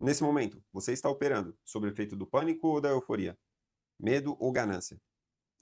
Nesse momento, você está operando sob o efeito do pânico ou da euforia? Medo ou ganância?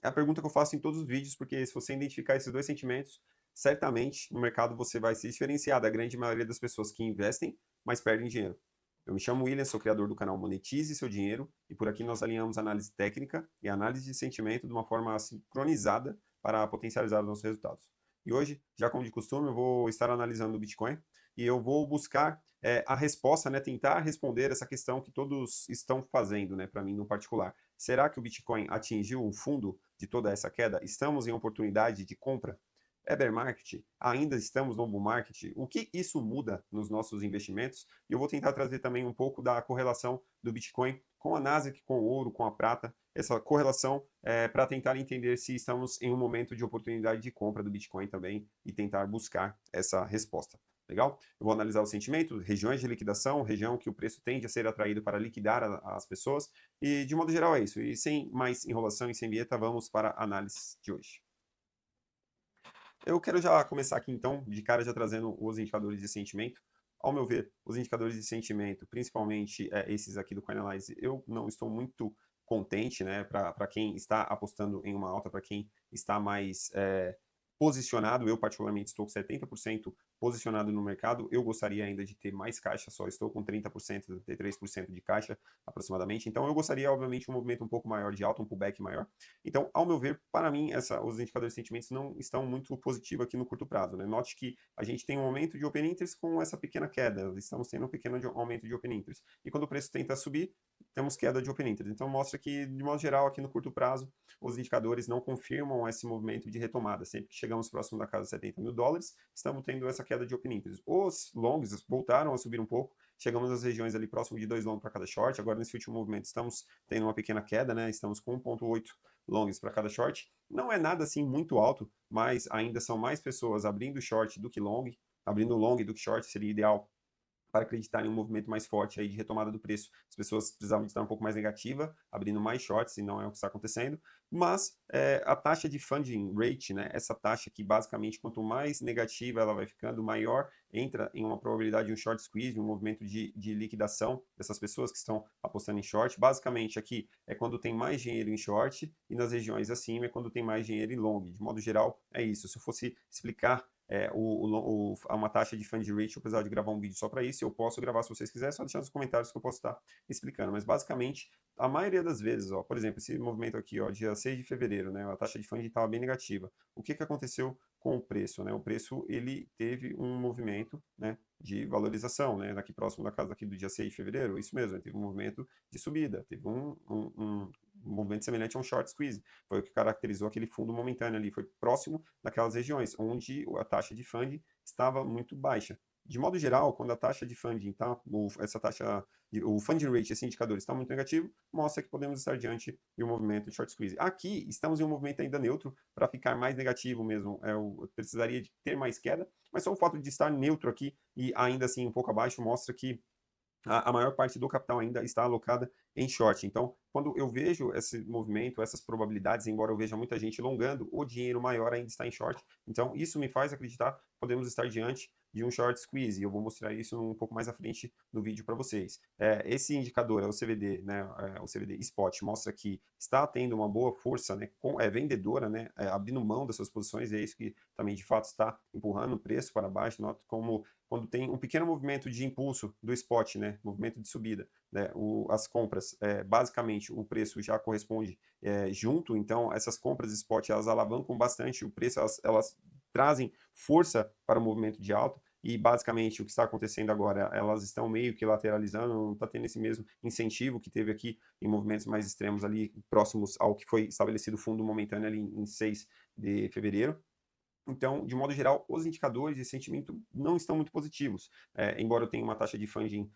É a pergunta que eu faço em todos os vídeos, porque se você identificar esses dois sentimentos, certamente no mercado você vai se diferenciar da grande maioria das pessoas que investem, mas perdem dinheiro. Eu me chamo William, sou criador do canal Monetize Seu Dinheiro, e por aqui nós alinhamos análise técnica e análise de sentimento de uma forma sincronizada para potencializar os nossos resultados. E hoje, já como de costume, eu vou estar analisando o Bitcoin e eu vou buscar a resposta, né, tentar responder essa questão que todos estão fazendo, né, para mim no particular. Será que o Bitcoin atingiu o fundo de toda essa queda? Estamos em oportunidade de compra? É bear market? Ainda estamos no bull market? O que isso muda nos nossos investimentos? E eu vou tentar trazer também um pouco da correlação do Bitcoin com a Nasdaq, com o ouro, com a prata, essa correlação para tentar entender se estamos em um momento de oportunidade de compra do Bitcoin também e tentar buscar essa resposta. Legal? Eu vou analisar o sentimento, regiões de liquidação, região que o preço tende a ser atraído para liquidar as pessoas, e de modo geral é isso. E sem mais enrolação e sem vinheta, vamos para a análise de hoje. Eu quero já começar aqui então, de cara já trazendo os indicadores de sentimento. Ao meu ver, os indicadores de sentimento, principalmente esses aqui do Coinalyze, eu não estou muito contente, né? Para quem está apostando em uma alta, para quem está mais posicionado, eu particularmente estou com 70% posicionado no mercado, eu gostaria ainda de ter mais caixa, só estou com 30%, 33% de caixa aproximadamente, então eu gostaria, obviamente, um movimento um pouco maior de alta, um pullback maior. Então, ao meu ver, para mim, os indicadores de sentimentos não estão muito positivos aqui no curto prazo, né? Note que a gente tem um aumento de open interest com essa pequena queda, estamos tendo um pequeno aumento de open interest, e quando o preço tenta subir, temos queda de open interest, então mostra que, de modo geral, aqui no curto prazo, os indicadores não confirmam esse movimento de retomada. Sempre que chegamos próximo da casa de 70 mil dólares, estamos tendo essa queda de open interest. Os longs voltaram a subir um pouco, chegamos às regiões ali próximo de 2 longs para cada short. Agora, nesse último movimento, estamos tendo uma pequena queda, né? Estamos com 1,8 longs para cada short. Não é nada assim muito alto, mas ainda são mais pessoas abrindo short do que long. Abrindo long do que short seria ideal para acreditar em um movimento mais forte aí de retomada do preço. As pessoas precisavam de estar um pouco mais negativa, abrindo mais shorts, e não é o que está acontecendo. Mas a taxa de funding rate, né, essa taxa que basicamente quanto mais negativa ela vai ficando, maior entra em uma probabilidade de um short squeeze, um movimento de liquidação dessas pessoas que estão apostando em short. Basicamente aqui é quando tem mais dinheiro em short e nas regiões acima é quando tem mais dinheiro em long. De modo geral, é isso. Se eu fosse explicar uma taxa de fund rate, eu precisava de gravar um vídeo só para isso, eu posso gravar se vocês quiserem, só deixar nos comentários que eu posso estar explicando, mas basicamente, a maioria das vezes, ó, por exemplo, esse movimento aqui, ó, dia 6 de fevereiro, né, a taxa de fund estava bem negativa, o que aconteceu com o preço, né, o preço, ele teve um movimento, né, de valorização, né, daqui próximo da casa daqui do dia 6 de fevereiro, isso mesmo, teve um movimento de subida, teve um movimento semelhante a um short squeeze, foi o que caracterizou aquele fundo momentâneo ali, foi próximo daquelas regiões, onde a taxa de funding estava muito baixa. De modo geral, quando a taxa de funding está, essa taxa, o funding rate, esse indicador está muito negativo, mostra que podemos estar diante de um movimento de short squeeze. Aqui, estamos em um movimento ainda neutro, para ficar mais negativo mesmo, eu precisaria de ter mais queda, mas só o fato de estar neutro aqui e ainda assim um pouco abaixo mostra que a maior parte do capital ainda está alocada em short. Então, quando eu vejo esse movimento, essas probabilidades, embora eu veja muita gente longando, o dinheiro maior ainda está em short. Então, isso me faz acreditar que podemos estar diante de um short squeeze. E eu vou mostrar isso um pouco mais à frente no vídeo para vocês. Esse indicador, o CVD, né, o CVD Spot, mostra que está tendo uma boa força, né, vendedora, né, abrindo mão das suas posições, e é isso que também de fato está empurrando o preço para baixo. Nota como quando tem um pequeno movimento de impulso do spot, né, movimento de subida, né, as compras, basicamente o preço já corresponde junto, então essas compras spot elas alavancam bastante o preço, elas trazem força para o movimento de alta, e basicamente o que está acontecendo agora, elas estão meio que lateralizando, não está tendo esse mesmo incentivo que teve aqui em movimentos mais extremos ali, próximos ao que foi estabelecido o fundo momentâneo ali em 6 de fevereiro. Então, de modo geral, os indicadores de sentimento não estão muito positivos. Embora eu tenha uma taxa de funding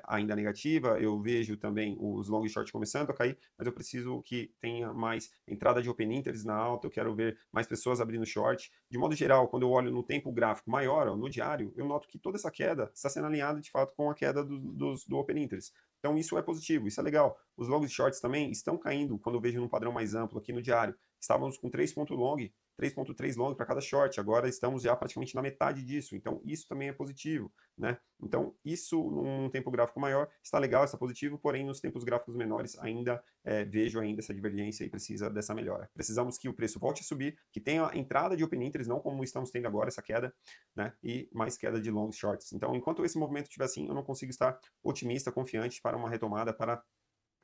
ainda negativa, eu vejo também os long e short começando a cair, mas eu preciso que tenha mais entrada de open interest na alta, eu quero ver mais pessoas abrindo short. De modo geral, quando eu olho no tempo gráfico maior, ó, no diário, eu noto que toda essa queda está sendo alinhada de fato com a queda do open interest. Então, isso é positivo, isso é legal. Os longs e shorts também estão caindo quando eu vejo num padrão mais amplo aqui no diário. Estávamos com 3 pontos long 3,3 long para cada short, agora estamos já praticamente na metade disso, então isso também é positivo, né? Então isso num tempo gráfico maior está legal, está positivo, porém nos tempos gráficos menores ainda vejo ainda essa divergência e precisa dessa melhora. Precisamos que o preço volte a subir, que tenha entrada de open interest, não como estamos tendo agora essa queda, né? E mais queda de long shorts. Então enquanto esse movimento estiver assim, eu não consigo estar otimista, confiante para uma retomada, para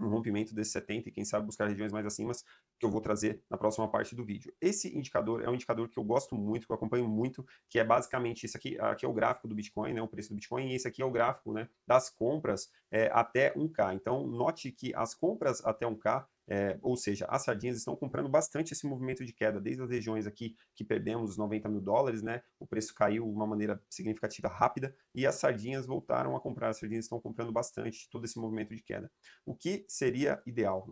um rompimento desse 70 e quem sabe buscar regiões mais acima, que eu vou trazer na próxima parte do vídeo. Esse indicador é um indicador que eu gosto muito, que eu acompanho muito, que é basicamente isso aqui é o gráfico do Bitcoin, né, o preço do Bitcoin, e esse aqui é o gráfico, né, das compras até 1K. Então, note que as compras até 1K, ou seja, as sardinhas estão comprando bastante esse movimento de queda, desde as regiões aqui que perdemos os 90 mil dólares, né, o preço caiu de uma maneira significativa, rápida, e as sardinhas voltaram a comprar, as sardinhas estão comprando bastante todo esse movimento de queda. O que seria ideal?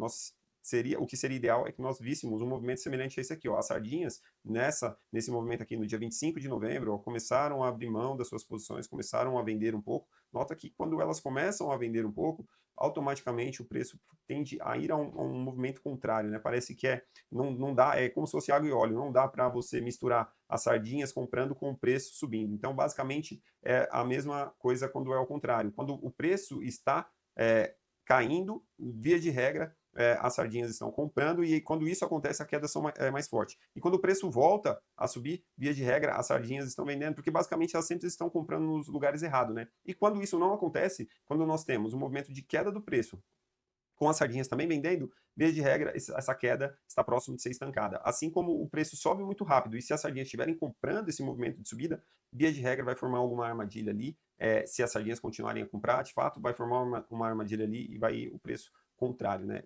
O que seria ideal é que nós víssemos um movimento semelhante a esse aqui, ó. As sardinhas, nesse movimento aqui, no dia 25 de novembro, ó, começaram a abrir mão das suas posições, começaram a vender um pouco. Nota que quando elas começam a vender um pouco, automaticamente o preço tende a ir a um movimento contrário, né? Parece que não dá, é como se fosse água e óleo, não dá para você misturar as sardinhas comprando com o preço subindo. Então, basicamente, é a mesma coisa quando é ao contrário. Quando o preço está caindo, via de regra, as sardinhas estão comprando e quando isso acontece, a queda é mais forte. E quando o preço volta a subir, via de regra, as sardinhas estão vendendo, porque basicamente elas sempre estão comprando nos lugares errados, né? E quando isso não acontece, quando nós temos um movimento de queda do preço, com as sardinhas também vendendo, via de regra, essa queda está próximo de ser estancada. Assim como o preço sobe muito rápido, e se as sardinhas estiverem comprando esse movimento de subida, via de regra vai formar alguma armadilha ali. Se as sardinhas continuarem a comprar, de fato, vai formar uma armadilha ali e vai ir o preço contrário, né?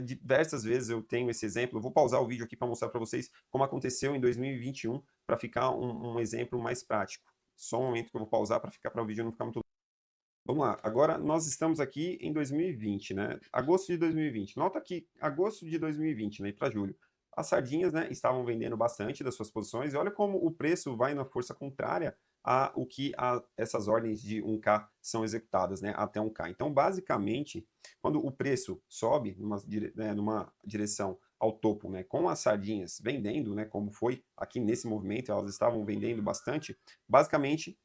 Diversas vezes eu tenho esse exemplo. Eu vou pausar o vídeo aqui para mostrar para vocês como aconteceu em 2021, para ficar um exemplo mais prático. Só um momento que eu vou pausar para o vídeo não ficar muito. Vamos lá, agora nós estamos aqui em 2020, né? Agosto de 2020. Nota que agosto de 2020, né, para julho, as sardinhas, né, estavam vendendo bastante das suas posições, e olha como o preço vai na força contrária a o que essas ordens de 1K são executadas, né, até 1K. Então, basicamente, quando o preço sobe numa direção ao topo, né, com as sardinhas vendendo, né, como foi aqui nesse movimento, elas estavam vendendo bastante, basicamente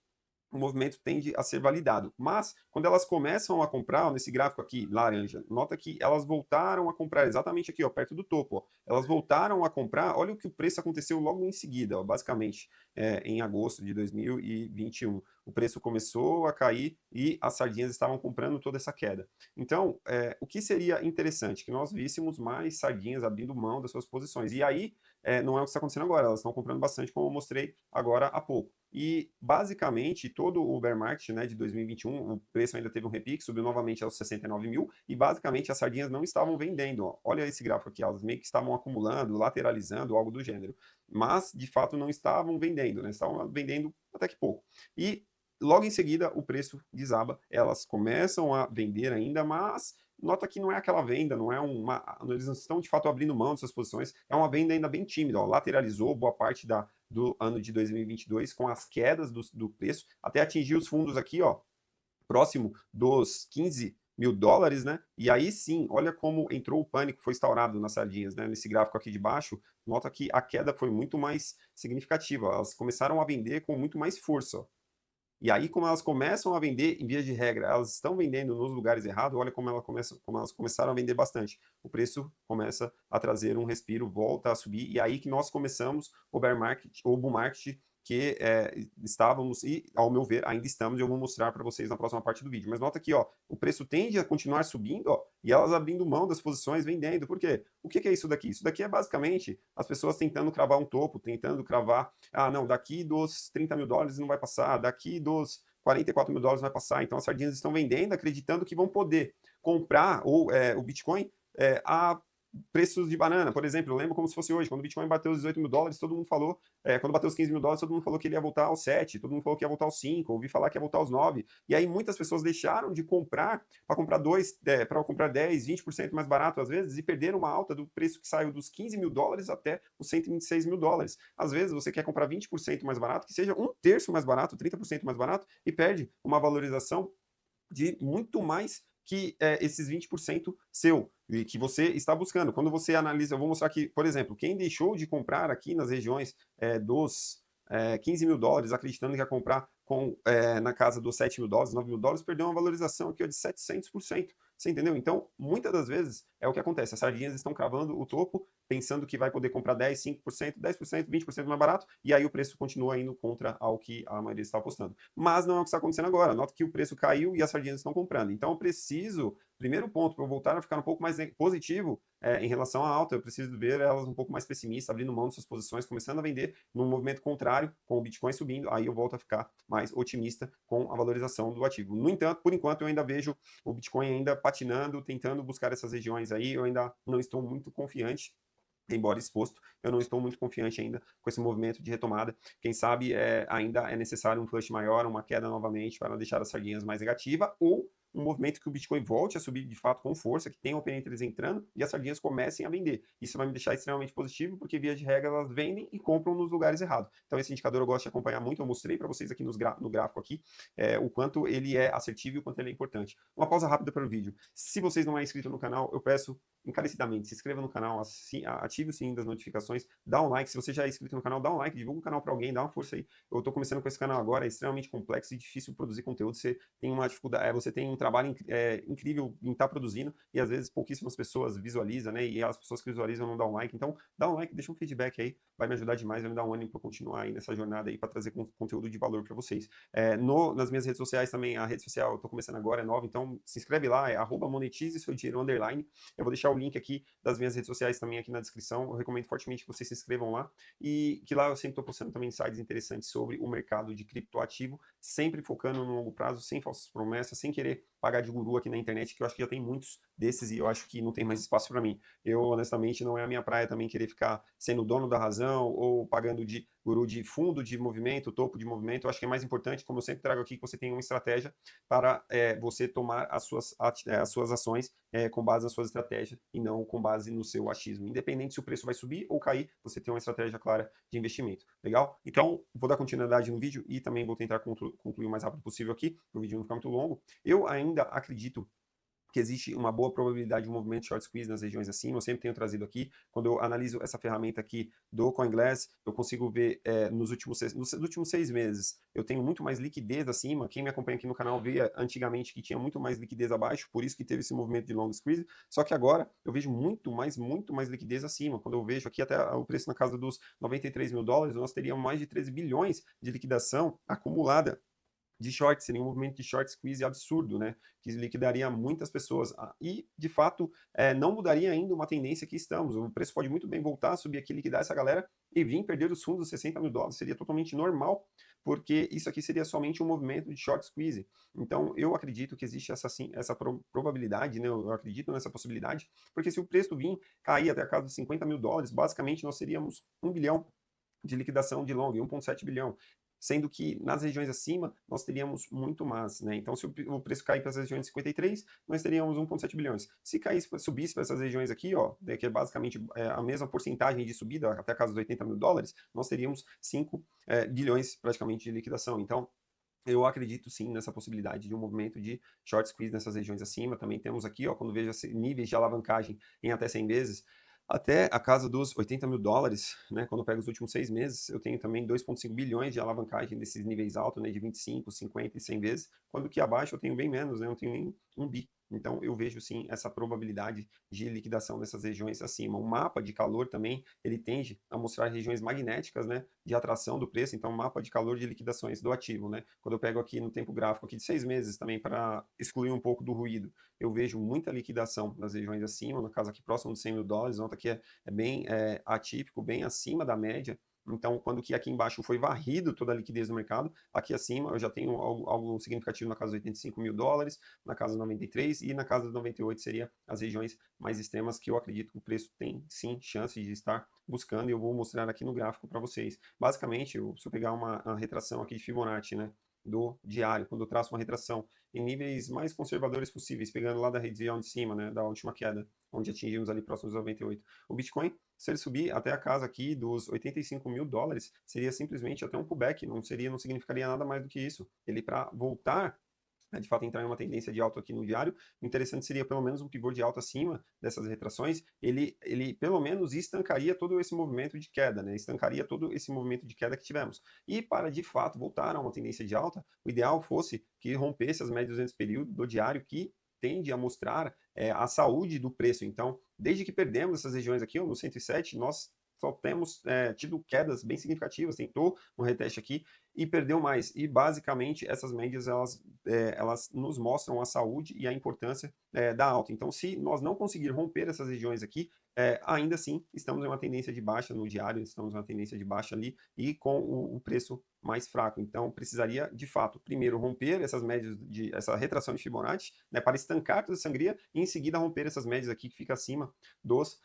o movimento tende a ser validado. Mas, quando elas começam a comprar, ó, nesse gráfico aqui, laranja, nota que elas voltaram a comprar, exatamente aqui, ó, perto do topo. Ó, elas voltaram a comprar, olha o que o preço aconteceu logo em seguida, ó, basicamente, em agosto de 2021. O preço começou a cair e as sardinhas estavam comprando toda essa queda. Então, o que seria interessante? Que nós víssemos mais sardinhas abrindo mão das suas posições. E aí, não é o que está acontecendo agora, elas estão comprando bastante, como eu mostrei agora há pouco. E, basicamente, todo o bear market, né, de 2021, o preço ainda teve um repique, subiu novamente aos 69 mil, e, basicamente, as sardinhas não estavam vendendo. Ó. Olha esse gráfico aqui, elas meio que estavam acumulando, lateralizando, algo do gênero. Mas, de fato, não estavam vendendo, né? Estavam vendendo até que pouco. E, logo em seguida, o preço desaba, elas começam a vender ainda, mas nota que não é aquela venda, não é eles não estão de fato abrindo mão dessas posições, é uma venda ainda bem tímida, ó, lateralizou boa parte do ano de 2022 com as quedas do preço, até atingir os fundos aqui, ó, próximo dos 15 mil dólares, né? E aí sim, olha como entrou o pânico, foi instaurado nas sardinhas, né? Nesse gráfico aqui de baixo, nota que a queda foi muito mais significativa, elas começaram a vender com muito mais força, ó. E aí, como elas começam a vender, em via de regra, elas estão vendendo nos lugares errados, olha como elas começaram a vender bastante. O preço começa a trazer um respiro, volta a subir, e aí que nós começamos o bear market, ou bull market, que estávamos, e ao meu ver, ainda estamos, e eu vou mostrar para vocês na próxima parte do vídeo. Mas nota aqui, ó, o preço tende a continuar subindo, ó, e elas abrindo mão das posições, vendendo. Por quê? O que é isso daqui? Isso daqui é basicamente as pessoas tentando cravar um topo, tentando cravar, não, daqui dos 30 mil dólares não vai passar, daqui dos 44 mil dólares vai passar. Então as sardinhas estão vendendo, acreditando que vão poder comprar o Bitcoin a preços de banana, por exemplo. Eu lembro como se fosse hoje, quando o Bitcoin bateu os 18 mil dólares, todo mundo falou, quando bateu os 15 mil dólares, todo mundo falou que ele ia voltar aos 7, todo mundo falou que ia voltar aos 5, ouvi falar que ia voltar aos 9, e aí muitas pessoas deixaram de comprar para comprar para comprar 10, 20% mais barato às vezes, e perderam uma alta do preço que saiu dos 15 mil dólares até os 126 mil dólares. Às vezes você quer comprar 20% mais barato, que seja um terço mais barato, 30% mais barato, e perde uma valorização de muito mais que esses 20% seu, e que você está buscando. Quando você analisa, eu vou mostrar aqui, por exemplo, quem deixou de comprar aqui nas regiões dos $15.000, acreditando que ia comprar na casa dos $7.000, $9.000, perdeu uma valorização aqui ó, de 700%. Você entendeu? Então, muitas das vezes é o que acontece. As sardinhas estão cravando o topo, pensando que vai poder comprar 10, 5%, 10%, 20% mais barato, e aí o preço continua indo contra ao que a maioria está apostando. Mas não é o que está acontecendo agora. Nota que o preço caiu e as sardinhas estão comprando. Então, eu preciso, primeiro ponto, para eu voltar a ficar um pouco mais positivo em relação à alta, eu preciso ver elas um pouco mais pessimistas, abrindo mão de suas posições, começando a vender num movimento contrário, com o Bitcoin subindo, aí eu volto a ficar mais otimista com a valorização do ativo. No entanto, por enquanto, eu ainda vejo o Bitcoin ainda patinando, tentando buscar essas regiões aí, eu ainda não estou muito confiante, embora exposto, eu não estou muito confiante ainda com esse movimento de retomada. Quem sabe ainda é necessário um flush maior, uma queda novamente para deixar as sardinhas mais negativa, ou um movimento que o Bitcoin volte a subir de fato com força, que tenha open interest entrando e as sardinhas comecem a vender. Isso vai me deixar extremamente positivo, porque via de regra elas vendem e compram nos lugares errados. Então esse indicador eu gosto de acompanhar muito, eu mostrei para vocês aqui no gráfico aqui, o quanto ele é assertivo e o quanto ele é importante. Uma pausa rápida para o vídeo. Se vocês não é inscrito no canal, eu peço encarecidamente, se inscreva no canal, ative o sininho das notificações, dá um like, se você já é inscrito no canal, dá um like, divulga o canal para alguém, dá uma força aí. Eu estou começando com esse canal agora, é extremamente complexo e difícil produzir conteúdo, você tem uma dificuldade, você tem um trabalho incrível em estar produzindo e às vezes pouquíssimas pessoas visualizam, né, e as pessoas que visualizam não dão um like, então dá um like, deixa um feedback aí, vai me ajudar demais, vai me dar um ânimo para continuar aí nessa jornada aí, para trazer conteúdo de valor para vocês. Nas minhas redes sociais também, a rede social eu estou começando agora, é nova, então se inscreve lá, é @monetize seu dinheiro _, eu vou deixar o link aqui das minhas redes sociais também aqui na descrição. Eu recomendo fortemente que vocês se inscrevam lá e que lá eu sempre estou postando também insights interessantes sobre o mercado de criptoativo, sempre focando no longo prazo, sem falsas promessas, sem querer pagar de guru aqui na internet, que eu acho que já tem muitos desses e eu acho que não tem mais espaço para mim. Eu, honestamente, não é a minha praia também querer ficar sendo dono da razão ou pagando de guru de fundo de movimento, topo de movimento. Eu acho que é mais importante, como eu sempre trago aqui, que você tenha uma estratégia para você tomar as suas ações com base na sua estratégia e não com base no seu achismo. Independente se o preço vai subir ou cair, você tem uma estratégia clara de investimento. Legal? Então, vou dar continuidade no vídeo e também vou tentar concluir o mais rápido possível aqui, para o vídeo não ficar muito longo. Eu ainda acredito que existe uma boa probabilidade de um movimento de short squeeze nas regiões acima, eu sempre tenho trazido aqui, quando eu analiso essa ferramenta aqui do CoinGlass, eu consigo ver nos últimos 6 meses, eu tenho muito mais liquidez acima, quem me acompanha aqui no canal via antigamente que tinha muito mais liquidez abaixo, por isso que teve esse movimento de long squeeze, só que agora eu vejo muito mais liquidez acima, quando eu vejo aqui até o preço na casa dos $93.000, nós teríamos mais de 13 bilhões de liquidação acumulada de short, seria um movimento de short squeeze absurdo, né? Que liquidaria muitas pessoas. E, de fato, não mudaria ainda uma tendência que estamos. O preço pode muito bem voltar a subir aqui, liquidar essa galera e vir perder os fundos dos $60.000. Seria totalmente normal, porque isso aqui seria somente um movimento de short squeeze. Então, eu acredito que existe essa probabilidade, né? Eu acredito nessa possibilidade, porque se o preço vir cair até a casa dos $50.000, basicamente nós teríamos 1 bilhão de liquidação de long, 1,7 bilhão. Sendo que nas regiões acima nós teríamos muito mais, né? Então, se o preço cair para as regiões de 53, nós teríamos 1,7 bilhões. Se caísse, subisse para essas regiões aqui, ó, que é basicamente a mesma porcentagem de subida, até a casa dos $80.000, nós teríamos 5 bilhões praticamente de liquidação. Então, eu acredito sim nessa possibilidade de um movimento de short squeeze nessas regiões acima. Também temos aqui, ó, quando vejo níveis de alavancagem em até 100 vezes, até a casa dos $80.000, né? Quando eu pego os últimos 6 meses, eu tenho também 2,5 bilhões de alavancagem desses níveis altos, né? De 25, 50 e 100 vezes, quando que abaixo eu tenho bem menos, né? Eu não tenho nem 1 bi. Então, eu vejo sim essa probabilidade de liquidação dessas regiões acima. O mapa de calor também, ele tende a mostrar regiões magnéticas, né, de atração do preço. Então, mapa de calor de liquidações do ativo, né. Quando eu pego aqui no tempo gráfico aqui de 6 meses também para excluir um pouco do ruído, eu vejo muita liquidação nas regiões acima, no caso aqui próximo dos $100.000, nota que é bem atípico, bem acima da média. Então, quando que aqui embaixo foi varrido toda a liquidez do mercado, aqui acima eu já tenho algo significativo na casa dos $85.000, na casa dos 93 e na casa dos 98 seria as regiões mais extremas que eu acredito que o preço tem sim chance de estar buscando e eu vou mostrar aqui no gráfico para vocês. Basicamente, se eu pegar uma retração aqui de Fibonacci, né, do diário, quando eu traço uma retração em níveis mais conservadores possíveis, pegando lá da região de cima, né, da última queda, onde atingimos ali próximo dos 98. O Bitcoin, se ele subir até a casa aqui dos $85.000, seria simplesmente até um pullback, não significaria nada mais do que isso. Ele para voltar de fato entrar em uma tendência de alta aqui no diário. O interessante seria pelo menos um pivô de alta acima dessas retrações, ele pelo menos estancaria todo esse movimento de queda, né? Estancaria todo esse movimento de queda que tivemos. E para de fato voltar a uma tendência de alta, o ideal fosse que rompesse as médias nesse período do diário, que tende a mostrar a saúde do preço. Então, desde que perdemos essas regiões aqui, no 107, nós só temos tido quedas bem significativas, tentou um reteste aqui e perdeu mais. E basicamente essas médias elas nos mostram a saúde e a importância da alta. Então, se nós não conseguir romper essas regiões aqui, ainda assim estamos em uma tendência de baixa no diário, estamos em uma tendência de baixa ali e com o preço mais fraco. Então, precisaria, de fato, primeiro romper essas médias, essa retração de Fibonacci, né, para estancar toda essa sangria, e em seguida romper essas médias aqui que fica acima dos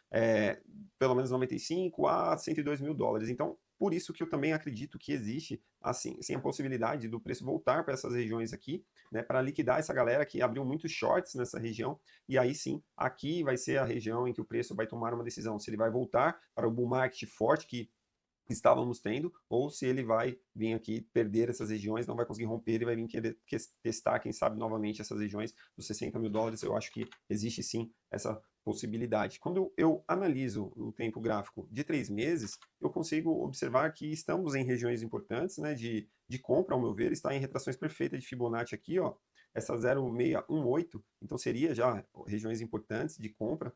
pelo menos 95 a 102 mil dólares. Então, por isso que eu também acredito que existe, assim, a possibilidade do preço voltar para essas regiões aqui, né, para liquidar essa galera que abriu muitos shorts nessa região, e aí sim, aqui vai ser a região em que o preço vai tomar uma decisão, se ele vai voltar para o bull market forte que estávamos tendo, ou se ele vai vir aqui perder essas regiões, não vai conseguir romper e vai vir querer testar, quem sabe, novamente essas regiões dos 60 mil dólares. Eu acho que existe sim essa possibilidade. Quando eu analiso o tempo gráfico de 3 meses, eu consigo observar que estamos em regiões importantes, né, de compra, ao meu ver, está em retrações perfeitas de Fibonacci aqui, ó, essa 0,618, então seria já regiões importantes de compra,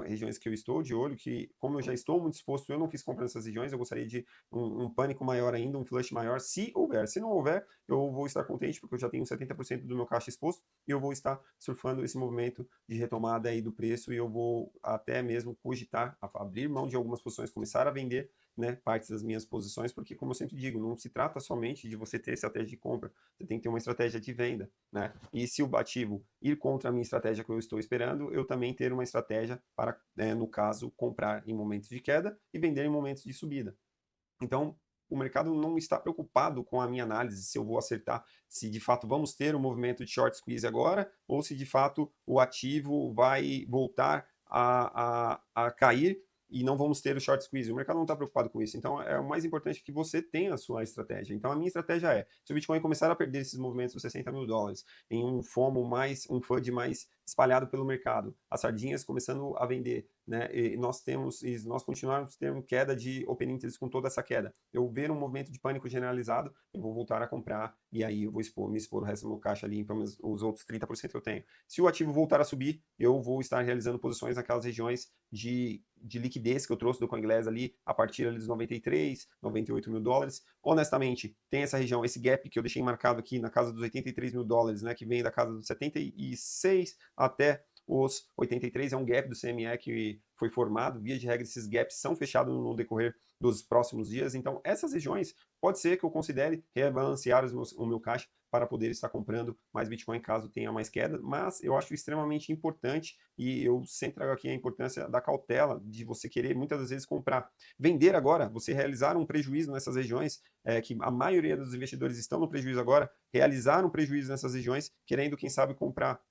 regiões que eu estou de olho, que como eu já estou muito exposto, eu não fiz compra nessas regiões, eu gostaria de um pânico maior ainda, um flush maior, se houver. Se não houver, eu vou estar contente, porque eu já tenho 70% do meu caixa exposto, e eu vou estar surfando esse movimento de retomada aí do preço, e eu vou até mesmo cogitar abrir mão de algumas posições, começar a vender, né, partes das minhas posições, porque como eu sempre digo, não se trata somente de você ter estratégia de compra, você tem que ter uma estratégia de venda, né? E se o ativo ir contra a minha estratégia que eu estou esperando, eu também ter uma estratégia para, no caso, comprar em momentos de queda e vender em momentos de subida. Então, o mercado não está preocupado com a minha análise, se eu vou acertar, se de fato vamos ter um movimento de short squeeze agora, ou se de fato o ativo vai voltar a cair e não vamos ter o short squeeze. O mercado não está preocupado com isso. Então, é o mais importante que você tenha a sua estratégia. Então, a minha estratégia é, se o Bitcoin começar a perder esses movimentos dos 60 mil dólares, em um FOMO mais, um FUD mais espalhado pelo mercado, as sardinhas começando a vender, né? E nós continuarmos tendo queda de open interest com toda essa queda. Eu ver um movimento de pânico generalizado, eu vou voltar a comprar e aí eu vou me expor o resto do meu caixa ali, pelo menos os outros 30% que eu tenho. Se o ativo voltar a subir, eu vou estar realizando posições naquelas regiões de liquidez que eu trouxe do CoinGlass ali, a partir ali dos 93, 98 mil dólares. Honestamente, tem essa região, esse gap que eu deixei marcado aqui na casa dos 83 mil dólares, né, que vem da casa dos 76 até os 83, é um gap do CME que foi formado, via de regra esses gaps são fechados no decorrer dos próximos dias, então essas regiões pode ser que eu considere rebalancear o meu caixa para poder estar comprando mais Bitcoin caso tenha mais queda, mas eu acho extremamente importante e eu sempre trago aqui a importância da cautela de você querer muitas das vezes comprar. Vender agora, você realizar um prejuízo nessas regiões, que a maioria dos investidores estão no prejuízo agora, realizar um prejuízo nessas regiões, querendo, quem sabe, comprar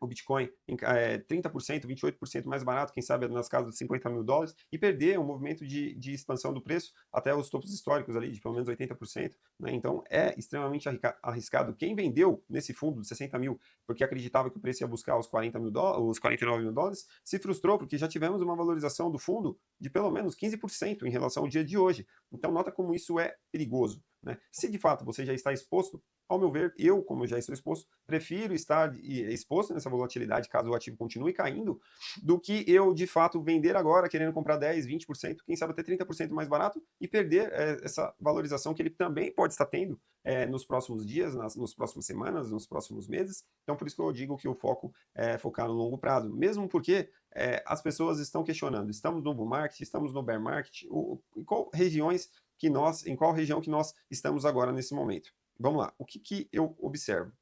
o Bitcoin em 30%, 28% mais barato, quem sabe nas casas de 50 mil dólares, e perder um movimento de expansão do preço até os topos históricos ali, de pelo menos 80%. Né? Então é extremamente arriscado. Quem vendeu nesse fundo de 60 mil porque acreditava que o preço ia buscar os 40 mil dólares, os 49 mil dólares, se frustrou porque já tivemos uma valorização do fundo de pelo menos 15% em relação ao dia de hoje. Então nota como isso é perigoso. Né? Se de fato você já está exposto, ao meu ver, eu, como já estou exposto, prefiro estar exposto nessa volatilidade, caso o ativo continue caindo, do que eu, de fato, vender agora, querendo comprar 10, 20%, quem sabe até 30% mais barato, e perder essa valorização que ele também pode estar tendo nos próximos dias, nas próximas semanas, nos próximos meses. Então, por isso que eu digo que o foco é focar no longo prazo, mesmo porque as pessoas estão questionando, estamos no bull market, estamos no bear market, em qual região que nós estamos agora nesse momento. Vamos lá. O que eu observo? O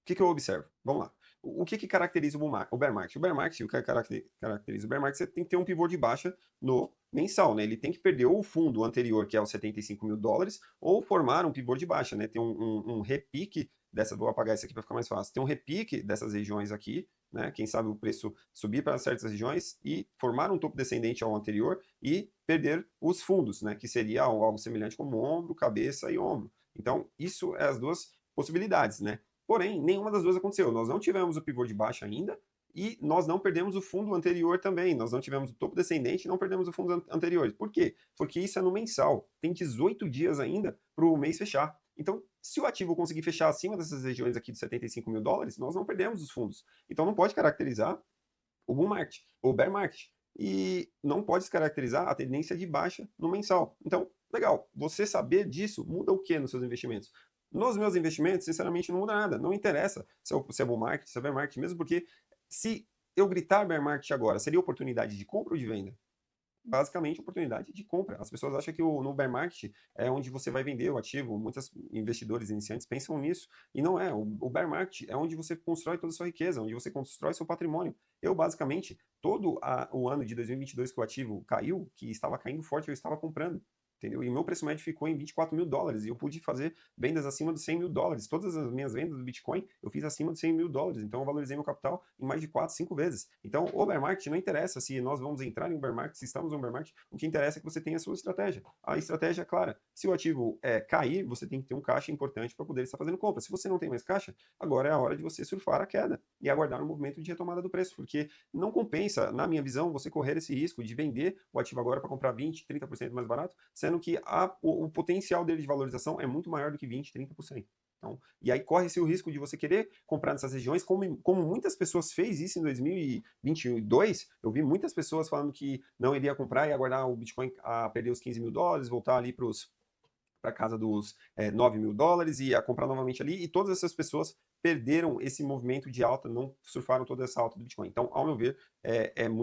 que eu observo? Vamos lá. O que caracteriza o bear market? O bear market, o que caracteriza o bear market, você tem que ter um pivô de baixa no mensal, né? Ele tem que perder ou o fundo anterior, que é os 75 mil dólares, ou formar um pivô de baixa, né? Tem um repique dessa, vou apagar isso aqui para ficar mais fácil. Tem um repique dessas regiões aqui, né? Quem sabe o preço subir para certas regiões e formar um topo descendente ao anterior e perder os fundos, né? Que seria algo semelhante como ombro, cabeça e ombro. Então, isso é as duas possibilidades, né? Porém, nenhuma das duas aconteceu. Nós não tivemos o pivô de baixa ainda, e nós não perdemos o fundo anterior também. Nós não tivemos o topo descendente e não perdemos o fundo anterior. Por quê? Porque isso é no mensal. Tem 18 dias ainda para o mês fechar. Então, se o ativo conseguir fechar acima dessas regiões aqui de 75 mil dólares, nós não perdemos os fundos. Então, não pode caracterizar o bull market, ou bear market. E não pode descaracterizar a tendência de baixa no mensal. Então, legal, você saber disso muda o que nos seus investimentos? Nos meus investimentos, sinceramente, não muda nada. Não interessa se é bull market, se é bear market, mesmo porque se eu gritar bear market agora, seria oportunidade de compra ou de venda? Basicamente, oportunidade de compra. As pessoas acham que no bear market é onde você vai vender o ativo. Muitos investidores iniciantes pensam nisso. E não é. O bear market é onde você constrói toda a sua riqueza, onde você constrói seu patrimônio. Eu, basicamente, todo o ano de 2022 que o ativo caiu, que estava caindo forte, eu estava comprando. Entendeu? E o meu preço médio ficou em 24 mil dólares. E eu pude fazer vendas acima dos 100 mil dólares. Todas as minhas vendas do Bitcoin eu fiz acima dos 100 mil dólares. Então eu valorizei meu capital em mais de 4, 5 vezes. Então o bear market não interessa se nós vamos entrar em um bear market, se estamos em um bear market. O que interessa é que você tenha a sua estratégia. A estratégia é clara. Se o ativo cair, você tem que ter um caixa importante para poder estar fazendo compra. Se você não tem mais caixa, agora é a hora de você surfar a queda e aguardar um movimento de retomada do preço. Porque não compensa, na minha visão, você correr esse risco de vender o ativo agora para comprar 20, 30% mais barato, sendo que o potencial dele de valorização é muito maior do que 20, 30%. Então, e aí corre-se o risco de você querer comprar nessas regiões, como muitas pessoas fez isso em 2022. Eu vi muitas pessoas falando que não iria comprar e aguardar o Bitcoin a perder os 15 mil dólares, voltar ali para casa dos 9 mil dólares e a comprar novamente ali, e todas essas pessoas perderam esse movimento de alta, não surfaram toda essa alta do Bitcoin. Então, ao meu ver,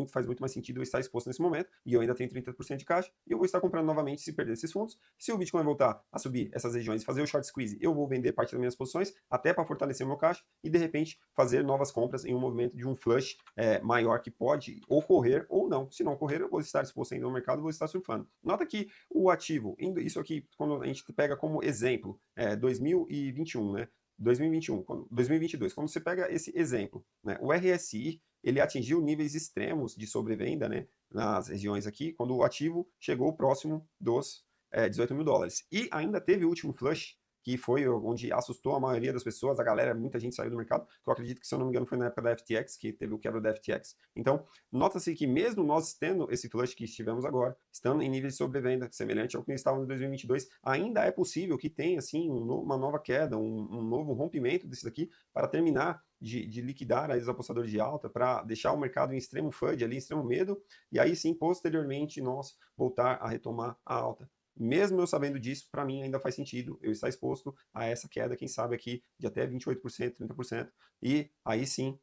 faz muito mais sentido eu estar exposto nesse momento, e eu ainda tenho 30% de caixa, e eu vou estar comprando novamente se perder esses fundos. Se o Bitcoin voltar a subir essas regiões, fazer o short squeeze, eu vou vender parte das minhas posições, até para fortalecer o meu caixa, e de repente fazer novas compras em um movimento de um flush maior que pode ocorrer ou não. Se não ocorrer, eu vou estar exposto ainda no mercado, vou estar surfando. Nota que o ativo, isso aqui, quando a gente pega como exemplo, 2021, né? 2021, 2022, quando você pega esse exemplo, né, o RSI ele atingiu níveis extremos de sobrevenda, né, nas regiões aqui, quando o ativo chegou próximo dos 18 mil dólares. E ainda teve o último flush, que foi onde assustou a maioria das pessoas, a galera, muita gente saiu do mercado, que eu acredito que, se eu não me engano, foi na época da FTX, que teve o quebra da FTX. Então, nota-se que mesmo nós tendo esse flush que estivemos agora, estando em níveis de sobrevenda, semelhante ao que estávamos em 2022, ainda é possível que tenha, assim, uma nova queda, um novo rompimento desse daqui, para terminar de liquidar os apostadores de alta, para deixar o mercado em extremo FUD, ali, em extremo medo, e aí sim, posteriormente, nós voltar a retomar a alta. Mesmo eu sabendo disso, para mim ainda faz sentido eu estar exposto a essa queda, quem sabe aqui, de até 28%, 30%, e aí sim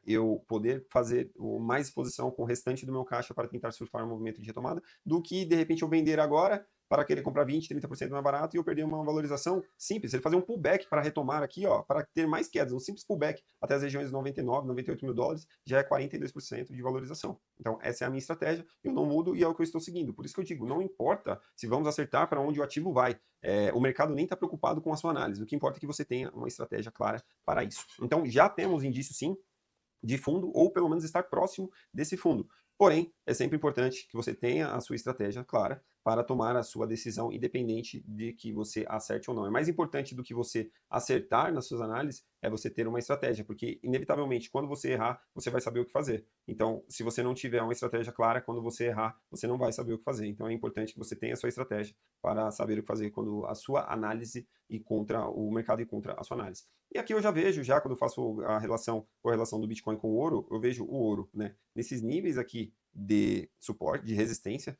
eu poder fazer mais exposição com o restante do meu caixa para tentar surfar um movimento de retomada, do que de repente eu vender agora para querer comprar 20, 30% mais barato e eu perder uma valorização simples. Ele fazer um pullback para retomar aqui, ó, para ter mais quedas, um simples pullback até as regiões de 99, 98 mil dólares, já é 42% de valorização. Então, essa é a minha estratégia, eu não mudo e é o que eu estou seguindo. Por isso que eu digo, não importa se vamos acertar para onde o ativo vai. O mercado nem está preocupado com a sua análise. O que importa é que você tenha uma estratégia clara para isso. Então, já temos indício, sim, de fundo, ou pelo menos estar próximo desse fundo. Porém, é sempre importante que você tenha a sua estratégia clara para tomar a sua decisão, independente de que você acerte ou não. É mais importante do que você acertar nas suas análises, é você ter uma estratégia, porque inevitavelmente, quando você errar, você vai saber o que fazer. Então, se você não tiver uma estratégia clara, quando você errar, você não vai saber o que fazer. Então, é importante que você tenha a sua estratégia para saber o que fazer quando a sua análise e contra o mercado e contra a sua análise. E aqui eu já vejo, já quando eu faço a correlação do Bitcoin com o ouro, eu vejo o ouro, né, nesses níveis aqui de suporte, de resistência.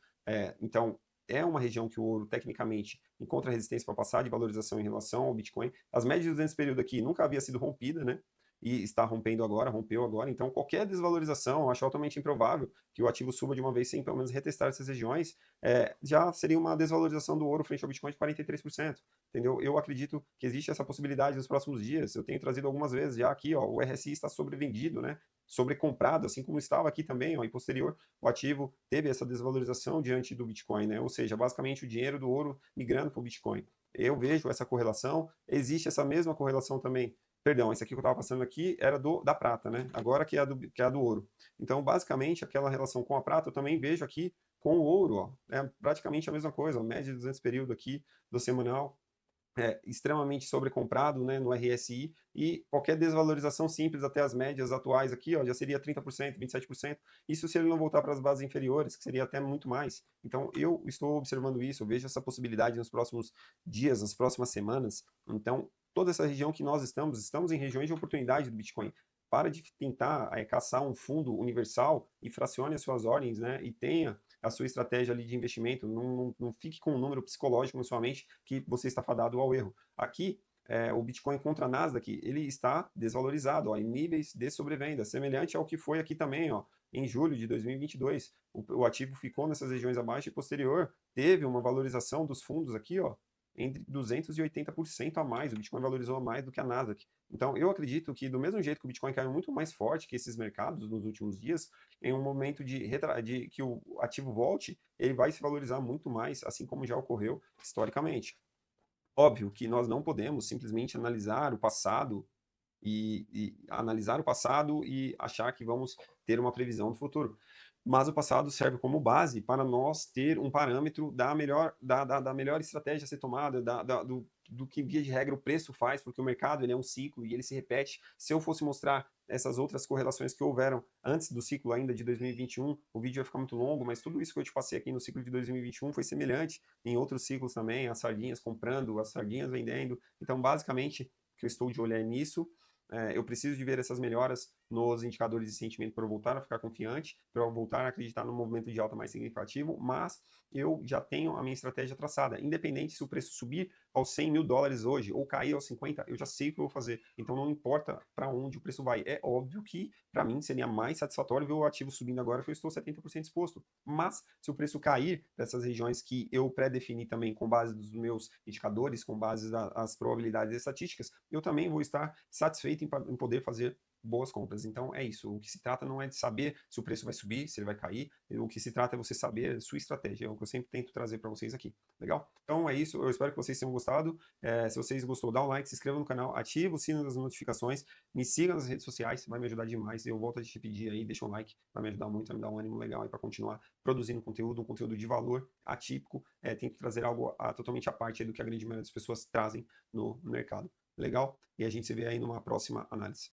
Então, é uma região que o ouro, tecnicamente, encontra resistência para passar de valorização em relação ao Bitcoin. As médias desse período aqui nunca havia sido rompida, né? E está rompendo agora, rompeu agora. Então, qualquer desvalorização, eu acho altamente improvável que o ativo suba de uma vez sem pelo menos retestar essas regiões, já seria uma desvalorização do ouro frente ao Bitcoin de 43%. Entendeu? Eu acredito que existe essa possibilidade nos próximos dias. Eu tenho trazido algumas vezes já aqui, ó, o RSI está sobrevendido, né? Sobrecomprado, assim como estava aqui também, ó, e posterior, o ativo teve essa desvalorização diante do Bitcoin, né? Ou seja, basicamente o dinheiro do ouro migrando para o Bitcoin. Eu vejo essa correlação, existe essa mesma correlação também. Perdão, esse aqui que eu estava passando aqui era da prata, né? Agora que é a do ouro. Então, basicamente, aquela relação com a prata eu também vejo aqui com o ouro, ó. É praticamente a mesma coisa, a média de 200 período aqui do semanal extremamente sobrecomprado, né, no RSI, e qualquer desvalorização simples até as médias atuais aqui, ó, já seria 30%, 27%. Isso se ele não voltar para as bases inferiores, que seria até muito mais. Então, eu estou observando isso, eu vejo essa possibilidade nos próximos dias, nas próximas semanas. Então, toda essa região que nós estamos em regiões de oportunidade do Bitcoin. Para de tentar caçar um fundo universal e fracione as suas ordens, né, e tenha a sua estratégia ali de investimento, não fique com um número psicológico na sua mente que você está fadado ao erro. Aqui, o Bitcoin contra a Nasdaq, ele está desvalorizado, ó, em níveis de sobrevenda, semelhante ao que foi aqui também, ó, em julho de 2022. O ativo ficou nessas regiões abaixo e posterior teve uma valorização dos fundos aqui, ó, entre 280% a mais. O Bitcoin valorizou mais do que a Nasdaq. Então, eu acredito que, do mesmo jeito que o Bitcoin caiu muito mais forte que esses mercados nos últimos dias, em um momento de que o ativo volte, ele vai se valorizar muito mais, assim como já ocorreu historicamente. Óbvio que nós não podemos simplesmente analisar o passado e achar que vamos ter uma previsão do futuro. Mas o passado serve como base para nós ter um parâmetro da melhor estratégia a ser tomada, do que, via de regra, o preço faz, porque o mercado ele é um ciclo e ele se repete. Se eu fosse mostrar essas outras correlações que houveram antes do ciclo ainda de 2021, o vídeo vai ficar muito longo, mas tudo isso que eu te passei aqui no ciclo de 2021 foi semelhante em outros ciclos também, as sardinhas comprando, as sardinhas vendendo. Então, basicamente, o que eu estou de olho é nisso. Eu preciso de ver essas melhoras nos indicadores de sentimento para eu voltar a ficar confiante, para eu voltar a acreditar no movimento de alta mais significativo, mas eu já tenho a minha estratégia traçada. Independente se o preço subir aos 100 mil dólares hoje ou cair aos 50, eu já sei o que eu vou fazer. Então não importa para onde o preço vai. É óbvio que para mim seria mais satisfatório ver o ativo subindo agora que eu estou 70% exposto. Mas se o preço cair dessas regiões que eu pré-defini também com base dos meus indicadores, com base das probabilidades estatísticas, eu também vou estar satisfeito em poder fazer boas compras. Então é isso. O que se trata não é de saber se o preço vai subir, se ele vai cair. O que se trata é você saber a sua estratégia. É o que eu sempre tento trazer para vocês aqui. Legal? Então é isso. Eu espero que vocês tenham gostado. Se vocês gostou, dá um like, se inscreva no canal, ativa o sino das notificações, me siga nas redes sociais, vai me ajudar demais. Eu volto a te pedir aí, deixa um like, vai me ajudar muito, vai me dar um ânimo legal aí para continuar produzindo conteúdo, um conteúdo de valor, atípico. Tento trazer algo totalmente à parte do que a grande maioria das pessoas trazem no mercado. Legal? E a gente se vê aí numa próxima análise.